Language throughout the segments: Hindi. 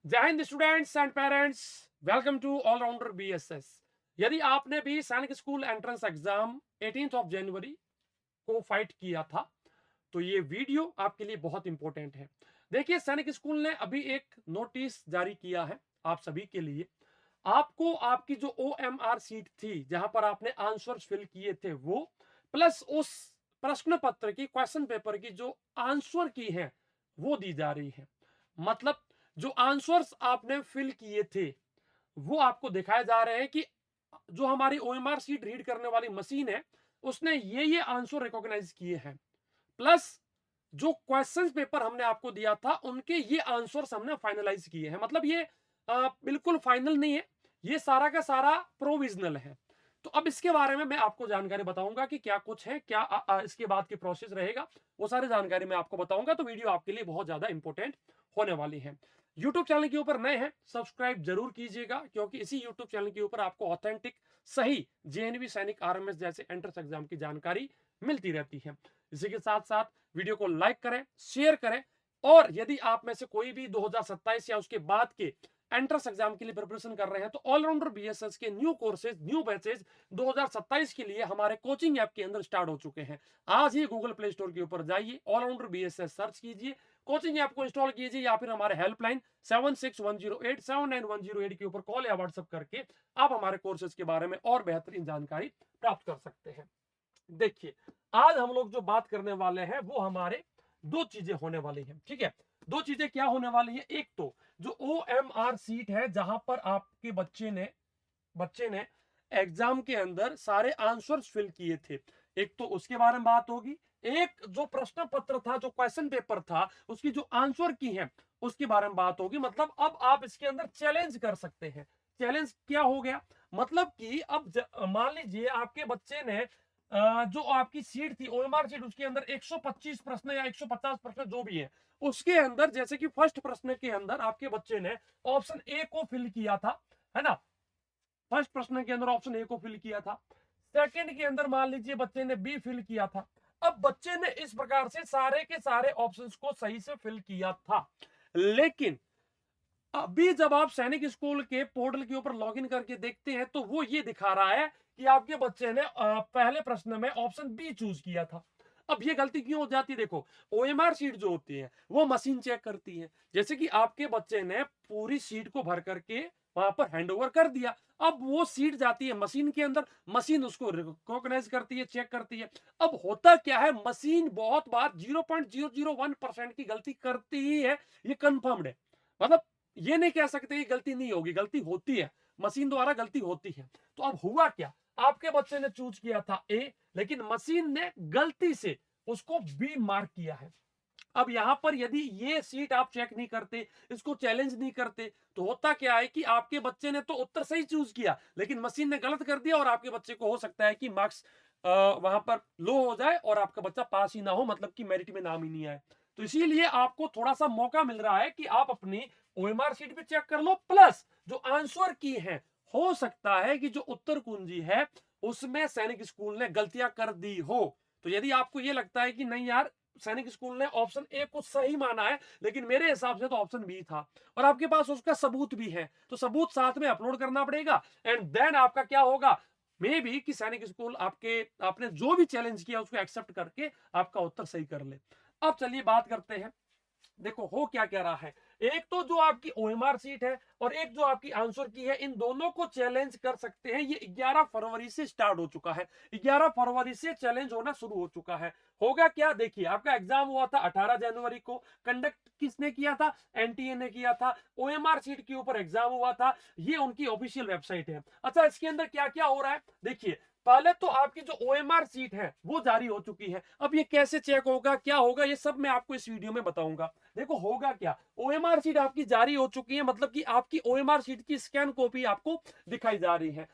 जय हिंद students and parents, welcome to allrounder BSS. यदि आपने भी सैनिक स्कूल एंट्रेंस एग्जाम 18 जनवरी को फाइट किया था तो ये वीडियो आपके लिए बहुत इंपॉर्टेंट है। देखिए, सैनिक स्कूल ने अभी एक नोटिस जारी किया है आप सभी के लिए। आपको आपकी जो ओएमआर सीट थी जहां पर आपने आंसर्स फिल किए थे वो प्लस उस प्रश्न पत्र की क्वेश्चन पेपर की जो आंसर की है वो दी जा रही है। मतलब जो आंसर्स आपने फिल किए थे वो आपको दिखाए जा रहे हैं कि जो हमारी ओएमआर सीट रीड करने वाली मशीन है उसने ये आंसर रिकॉग्नाइज किए हैं, प्लस जो क्वेश्चन पेपर हमने आपको दिया था उनके ये आंसर्स हमने फाइनलाइज किए हैं। मतलब ये बिल्कुल फाइनल नहीं है, ये सारा का सारा प्रोविजनल है। तो अब इसके बारे में मैं आपको जानकारी बताऊंगा कि क्या कुछ है, क्या इसके बाद की प्रोसेस रहेगा, वो सारी जानकारी मैं आपको बताऊंगा। तो वीडियो आपके लिए बहुत ज्यादा इंपॉर्टेंट होने वाली है। यूट्यूब चैनल के ऊपर नए हैं, सब्सक्राइब जरूर कीजिएगा, क्योंकि इसी यूट्यूब चैनल के ऊपर आपको ऑथेंटिक सही जेएनवी सैनिक आरएमएस जैसे एंट्रेंस एग्जाम की जानकारी मिलती रहती है। इसी के साथ साथ वीडियो को लाइक करें, शेयर करें, और यदि आप में से कोई भी 2027 या उसके बाद के एंट्रेंस एग्जाम के लिए प्रिपरेशन कर रहे हैं तो ऑलराउंडर बीएसएस के न्यू कोर्सेज, न्यू बैचेज 2027 के लिए हमारे कोचिंग ऐप के अंदर स्टार्ट हो चुके हैं। आज ही गूगल प्ले स्टोर के ऊपर जाइए, ऑलराउंडर बीएसएस सर्च कीजिए, कोचिंग ऐप को इंस्टॉल कीजिए, या फिर हमारे हेल्पलाइन 7610879108 के ऊपर कॉल या व्हाट्सएप करके आप हमारे कोर्सेज के बारे में और बेहतरीन जानकारी प्राप्त कर सकते हैं। देखिए, आज हम लोग जो बात करने वाले हैं वो हमारे दो चीजें होने वाली हैं। ठीक है, दो चीजें क्या होने वाली है। एक तो जो ओएमआर सीट है जहां पर आपके बच्चे ने एग्जाम के अंदर सारे आंसर्स फिल किए थे, एक तो उसके बारे में बात होगी। एक जो प्रश्न पत्र था, जो क्वेश्चन पेपर था, उसकी जो आंसर की है उसके बारे में बात होगी। मतलब अब आप इसके अंदर चैलेंज कर सकते हैं। चैलेंज क्या हो गया, मतलब कि अब मान लीजिए आपके बच्चे ने जो आपकी सीट थी ओएमआर सीट, उसके अंदर 125 प्रश्न या 150 प्रश्न जो भी है, उसके अंदर जैसे कि फर्स्ट प्रश्न के अंदर आपके बच्चे ने ऑप्शन ए को फिल किया था, है ना। फर्स्ट प्रश्न के अंदर ऑप्शन ए को फिल किया था, सेकंड के अंदर मान लीजिए बच्चे ने बी फिल किया था। अब बच्चे ने इस प्रकार से सारे के सारे ऑप्शंस को सही से फिल किया था, लेकिन अभी जब आप सैनिक स्कूल के पोर्टल के ऊपर लॉगिन करके देखते हैं तो वो ये दिखा रहा है कि आपके बच्चे ने पहले प्रश्न में ऑप्शन बी चूज किया था। अब ये गलती क्यों हो जाती है, देखो ओएमआर सीट जो होती है वो मशीन चेक करती है। जैसे कि आपके बच्चे ने पूरी सीट को भर करके वहां पर हैंडओवर कर दिया, अब वो सीट जाती है मशीन के अंदर, मशीन उसको रिकॉग्नाइज करती है, चेक करती है। अब होता क्या है, मशीन बहुत बार 0.001% की गलती करती ही है, ये कंफर्म्ड है। मतलब ये नहीं कह सकते कि गलती नहीं होगी, गलती होती है, मशीन द्वारा गलती होती है। तो अब हुआ क्या, आपके बच्चे ने चूज किया था ए, लेकिन मशीन ने गलती से उसको बी मार्क किया है। अब यहां पर यदि ये सीट आप चेक नहीं करते, इसको चैलेंज नहीं करते, तो होता क्या है कि आपके बच्चे ने तो उत्तर सही चूज किया लेकिन मशीन ने गलत कर दिया, और आपके बच्चे को हो सकता है कि मार्क्स वहां पर लो हो जाए और आपका बच्चा पास ही ना हो, मतलब कि मेरिट में नाम ही नहीं आए। तो इसीलिए आपको थोड़ा सा मौका मिल रहा है कि आप अपनी ओएमआर सीट भी चेक कर लो, प्लस जो आंसर की है, हो सकता है कि जो उत्तर कुंजी है उसमें सैनिक स्कूल ने गलतियां कर दी हो। तो यदि आपको ये लगता है कि नहीं यार, सैनिक स्कूल ने ऑप्शन ए को सही माना है लेकिन मेरे हिसाब से तो ऑप्शन बी था, और आपके पास उसका सबूत भी है, तो सबूत साथ में अपलोड करना पड़ेगा। एंड देन आपका क्या होगा, मे बी कि सैनिक स्कूल आपने जो भी चैलेंज किया उसको एक्सेप्ट करके आपका उत्तर सही कर ले। अब चलिए बात करते हैं। देखो हो क्या क्या रहा है, एक तो जो आपकी ओएमआर सीट है और एक जो आपकी आंसर की है, इन दोनों को चैलेंज कर सकते हैं। ये 11 फरवरी से स्टार्ट हो चुका है, 11 फरवरी से चैलेंज होना शुरू हो चुका है। होगा क्या, देखिए आपका एग्जाम हुआ था 18 जनवरी को, कंडक्ट किसने किया था, एनटीए ने किया था। ओएमआर सीट के ऊपर एग्जाम हुआ था, ये उनकी ऑफिशियल वेबसाइट है। अच्छा, इसके अंदर क्या क्या हो रहा है, देखिए पहले तो आपकी जो ओएमआर सीट है वो जारी हो चुकी है। अब ये कैसे चेक होगा, क्या होगा, ये सब मैं आपको इस वीडियो में बताऊंगा। देखो होगा क्या, ओएमआर सीट आपकी जारी हो चुकी है, मतलब कि आपकी ओएमआर सीट की स्कैन कॉपी आपको दिखाई जा रही है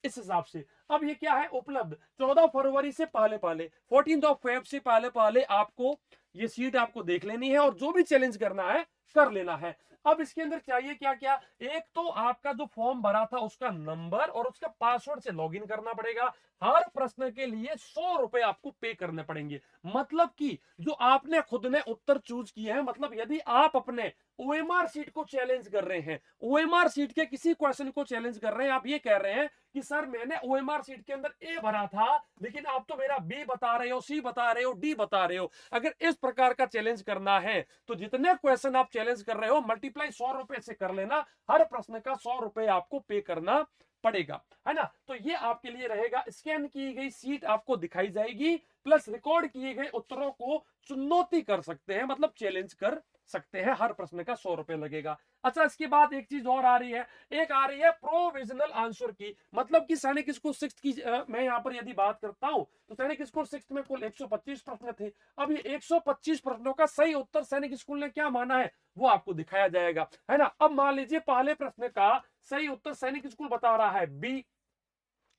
इस हिसाब से। अब ये क्या है, उपलब्ध 14 फरवरी से पहले पहले, 14 ऑफ फेब से पहले पहले आपको ये सीट आपको देख लेनी है, और जो भी चैलेंज करना है कर लेना है। अब इसके अंदर चाहिए क्या क्या, एक तो आपका जो फॉर्म भरा था उसका नंबर और उसका पासवर्ड से लॉगिन करना पड़ेगा। हर प्रश्न के लिए 100 रुपए आपको पे करने पड़ेंगे। मतलब कि जो आपने खुद ने उत्तर चूज किए हैं, मतलब यदि आप अपने ओएमआर सीट को चैलेंज कर रहे हैं, ओएमआर सीट के किसी क्वेश्चन को चैलेंज कर रहे हैं, आप ये कह रहे हैं कि सर मैंने ओएमआर सीट के अंदर ए भरा था लेकिन आप तो मेरा बी बता रहे हो, सी बता रहे हो, डी बता रहे हो, अगर इस प्रकार का चैलेंज करना है तो जितने क्वेश्चन आप चैलेंज कर रहे हो मल्टीप्लाई 100 रुपए से कर लेना। हर प्रश्न का 100 रुपए आपको पे करना पड़ेगा, है ना। तो ये आपके लिए रहेगा। स्कैन की गई सीट आपको दिखाई जाएगी, प्लस रिकॉर्ड किए गए उत्तरों को चुनौती कर सकते हैं, मतलब चैलेंज कर सकते हैं। हर प्रश्न का 100 रुपए लगेगा। अच्छा, इसके बाद एक चीज और आ रही है, एक आ रही है प्रोविजनल आंसर की, मतलब कि सैनिक स्कूल 6 की मैं यहां पर यदि बात करता हूं तो सैनिक स्कूल 6 में कुल 125 प्रश्न थे। अब ये 125 प्रश्नों का सही उत्तर सैनिक स्कूल ने क्या माना है वो आपको दिखाया जाएगा, है ना। अब मान लीजिए पहले प्रश्न का सही उत्तर सैनिक स्कूल बता रहा है बी,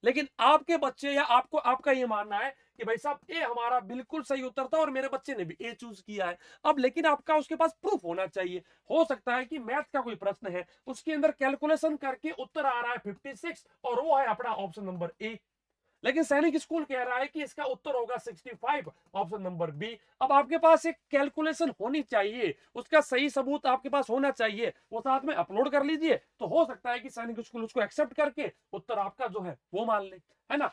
लेकिन आपके बच्चे या आपको आपका ये मानना है कि भाई साहब ए हमारा बिल्कुल सही उत्तर था और मेरे बच्चे ने भी ए चूज किया है। अब लेकिन आपका उसके पास प्रूफ होना चाहिए। हो सकता है कि मैथ का कोई प्रश्न है, उसके अंदर कैलकुलेशन करके उत्तर आ रहा है 56 और वो है अपना ऑप्शन नंबर ए, लेकिन सैनिक स्कूल कह रहा है कि इसका उत्तर होगा 65, ऑप्शन नंबर बी। अब आपके पास एक कैलकुलेशन होनी चाहिए, उसका सही सबूत आपके पास होना चाहिए, वो साथ में अपलोड कर लीजिए, तो हो सकता है कि सैनिक स्कूल उसको एक्सेप्ट करके उत्तर आपका जो है वो मान ले, है ना।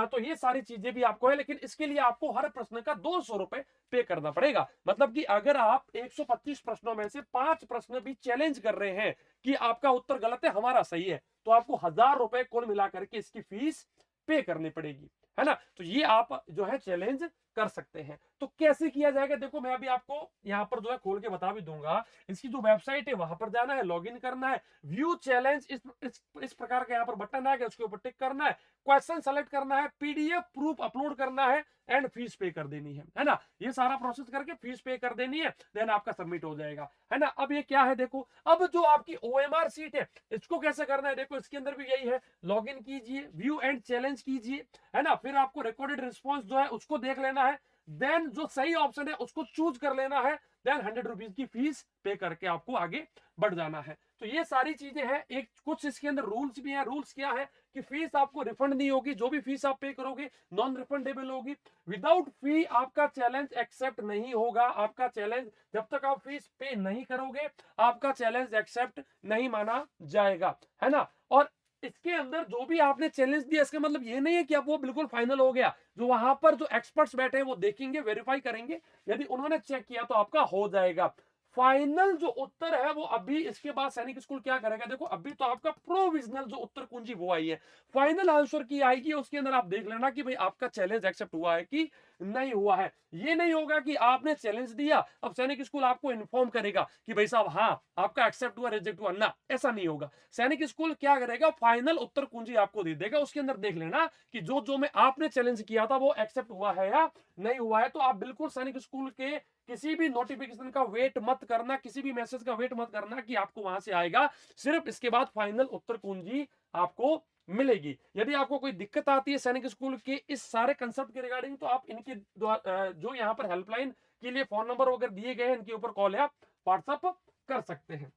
तो ये सारी चीजें भी आपको है, लेकिन इसके लिए आपको हर प्रश्न का 200 रुपए पे करना पड़ेगा। मतलब कि अगर आप 125 प्रश्नों में से 5 प्रश्न भी चैलेंज कर रहे हैं कि आपका उत्तर गलत है हमारा सही है, तो आपको 1000 रुपए कुल मिलाकर के इसकी फीस पे करनी पड़ेगी, है ना। तो ये आप जो है चैलेंज कर सकते हैं। तो कैसे किया जाएगा, देखो मैं अभी आपको यहां पर जो है खोल के बता भी दूंगा। इसकी जो वेबसाइट है वहां पर जाना है, लॉगिन करना है, व्यू चैलेंज इस प्रकार का यहाँ पर बटन आएगा, उसके ऊपर टिक करना है, क्वेश्चन सेलेक्ट करना है, पीडीएफ प्रूफ अपलोड करना है एंड फीस पे कर देनी है ना। ये सारा प्रोसेस करके फीस पे कर देनी है, देन आपका सबमिट हो जाएगा, है ना। अब ये क्या है देखो, अब जो आपकी ओएमआर सीट है इसको कैसे करना है, देखो इसके अंदर भी यही है, लॉगिन कीजिए, व्यू एंड चैलेंज कीजिए, है ना। फिर आपको रिकॉर्डेड रिस्पॉन्स जो है उसको देख लेना है, देन जो सही ऑप्शन है उसको चूज कर लेना है, देन 100 रुपीज की फीस पे करके आपको आगे बढ़ जाना है। तो ये सारी चीजें हैं। एक कुछ इसके अंदर रूल्स भी हैं। रूल्स क्या है कि फीस आपको रिफंड नहीं होगी, जो भी फीस आप पे करोगे नॉन रिफंडेबल होगी। विदाउट फी आपका चैलेंज एक्सेप्ट नहीं होगा। आपका चैलेंज जब तक आप फीस पे नहीं करोगे आपका चैलेंज एक्सेप्ट नहीं माना जाएगा, है ना। और इसके अंदर जो भी आपने चैलेंज दिया इसका मतलब ये नहीं है कि अब वो बिल्कुल फाइनल हो गया। जो वहां पर जो एक्सपर्ट्स बैठे हैं वो देखेंगे, वेरीफाई करेंगे, यदि उन्होंने चेक किया तो आपका हो जाएगा। फाइनल जो उत्तर है वो अभी इसके बाद सैनिक स्कूल क्या करेगा, देखो अभी तो आपका प्रोविजनल जो उत्तर कुंजी वो आई है, फाइनल आंसर की आएगी, उसके अंदर आप देख लेना कि भाई आपका चैलेंज एक्सेप्ट हुआ है कि नहीं हुआ है। ये नहीं होगा कि आपने चैलेंज दिया अब सैनिक स्कूल आपको इन्फॉर्म करेगा कि भाई साहब हाँ आपका एक्सेप्ट हुआ रिजेक्ट हुआ, ना ऐसा नहीं होगा। सैनिक स्कूल क्या करेगा, फाइनल उत्तर कुंजी आपको दे देगा, उसके अंदर देख लेना कि जो जो में आपने चैलेंज किया था वो एक्सेप्ट हुआ है या नहीं हुआ है। तो आप बिल्कुल सैनिक स्कूल के किसी भी नोटिफिकेशन का वेट मत करना, किसी भी मैसेज का वेट मत करना कि आपको वहां से आएगा, सिर्फ इसके बाद फाइनल उत्तर कुंजी आपको मिलेगी। यदि आपको कोई दिक्कत आती है सैनिक स्कूल के इस सारे कंसेप्ट के रिगार्डिंग, तो आप इनके जो यहाँ पर हेल्पलाइन के लिए फोन नंबर वगैरह दिए गए हैं इनके ऊपर कॉल या व्हाट्सएप कर सकते हैं।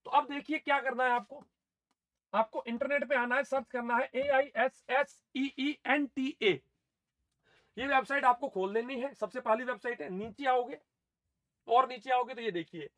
तो अब देखिए क्या करना है आपको, आपको इंटरनेट पे आना है, सर्च करना है AISSEENTA। ये वेबसाइट आपको खोल लेनी है, सबसे पहली वेबसाइट है। नीचे आओगे और नीचे आओगे तो ये देखिए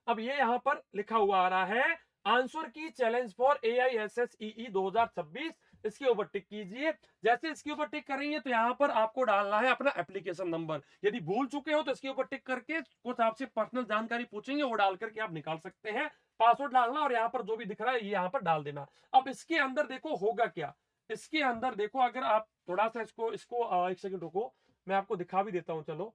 अब ये यहां पर लिखा हुआ आ रहा है आंसर की चैलेंज फॉर AISSEE 2026। इसके ऊपर टिक कीजिए। जैसे इसके ऊपर टिक करेंगे तो यहाँ पर आपको डालना है अपना एप्लीकेशन नंबर। यदि भूल चुके हो तो इसके ऊपर टिक करके कुछ आपसे पर्सनल जानकारी पूछेंगे वो डाल करके आप निकाल सकते हैं। पासवर्ड डालना और यहाँ पर जो भी दिख रहा है ये यहाँ पर डाल देना। अब इसके अंदर देखो होगा क्या, इसके अंदर देखो अगर आप थोड़ा सा इसको इसको एक सेकंड रुको, मैं आपको दिखा भी देता हूँ चलो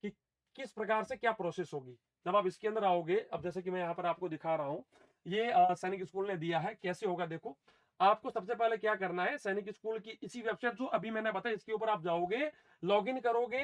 कि किस प्रकार से क्या प्रोसेस होगी जब आप इसके अंदर आओगे। अब जैसे कि मैं यहाँ पर आपको दिखा रहा हूँ, ये सैनिक स्कूल ने दिया है, कैसे होगा देखो। आपको सबसे पहले क्या करना है, सैनिक स्कूल की इसी वेबसाइट जो अभी मैंने बताया इसके ऊपर आप जाओगे, लॉगिन करोगे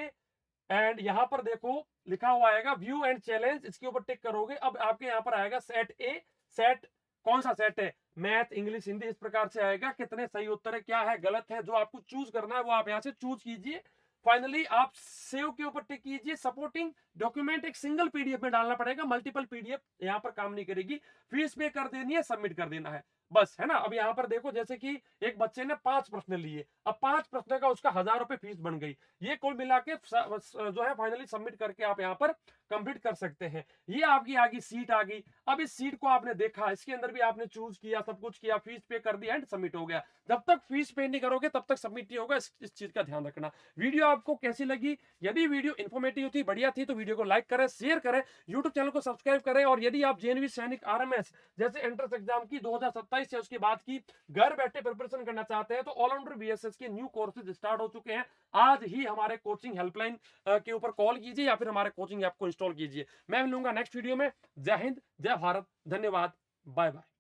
एंड यहाँ पर देखो लिखा हुआ आएगा व्यू एंड चैलेंज, इसके ऊपर टिक करोगे। अब आपके यहाँ पर आएगा सेट ए, सेट कौन सा सेट है, मैथ इंग्लिश हिंदी, इस प्रकार से आएगा कितने सही उत्तर है क्या है गलत है, जो आपको चूज करना है वो आप यहाँ से चूज कीजिए। फाइनली आप सेव के ऊपर टिक कीजिए। सपोर्टिंग डॉक्यूमेंट एक सिंगल पीडीएफ में डालना पड़ेगा, मल्टीपल पीडीएफ यहाँ पर काम नहीं करेगी। फीस पे कर देनी है, सबमिट कर देना है, बस, है ना। अब यहाँ पर देखो, जैसे कि एक बच्चे ने 5 प्रश्न लिए, अब 5 प्रश्न का उसका 1000 रुपए फीस बन गई। ये कुल मिला के जो है फाइनली सबमिट करके आप यहाँ पर कंप्लीट कर सकते हैं। ये आपकी आगे सीट आ गई। अब इस सीट को आपने देखा, इसके अंदर भी आपने चूज किया, सब कुछ किया, फीस पे कर दिया एंड सबमिट हो गया। जब तक फीस पे नहीं करोगे तब तक सबमिट नहीं होगा, इस चीज का ध्यान रखना। वीडियो आपको कैसी लगी? यदि वीडियो इन्फॉर्मेटिव थी, बढ़िया थी, तो वीडियो को लाइक करें, शेयर करें, यूट्यूब चैनल को सब्सक्राइब करें। और यदि आप जेएनवी सैनिक आरएमएस जैसे एंट्रेंस एग्जाम की 2027 या उसके बाद की घर बैठे प्रिपरेशन करना चाहते हैं, तो ऑलराउंडर बीएसएस के न्यू कोर्सेज स्टार्ट हो चुके हैं। आज ही हमारे कोचिंग हेल्पलाइन के ऊपर कॉल कीजिए या फिर हमारे कोचिंग ऐप को इंस्टॉल कीजिए। मैं मिलूंगा नेक्स्ट वीडियो में। जय हिंद, जय भारत, धन्यवाद, बाय बाय।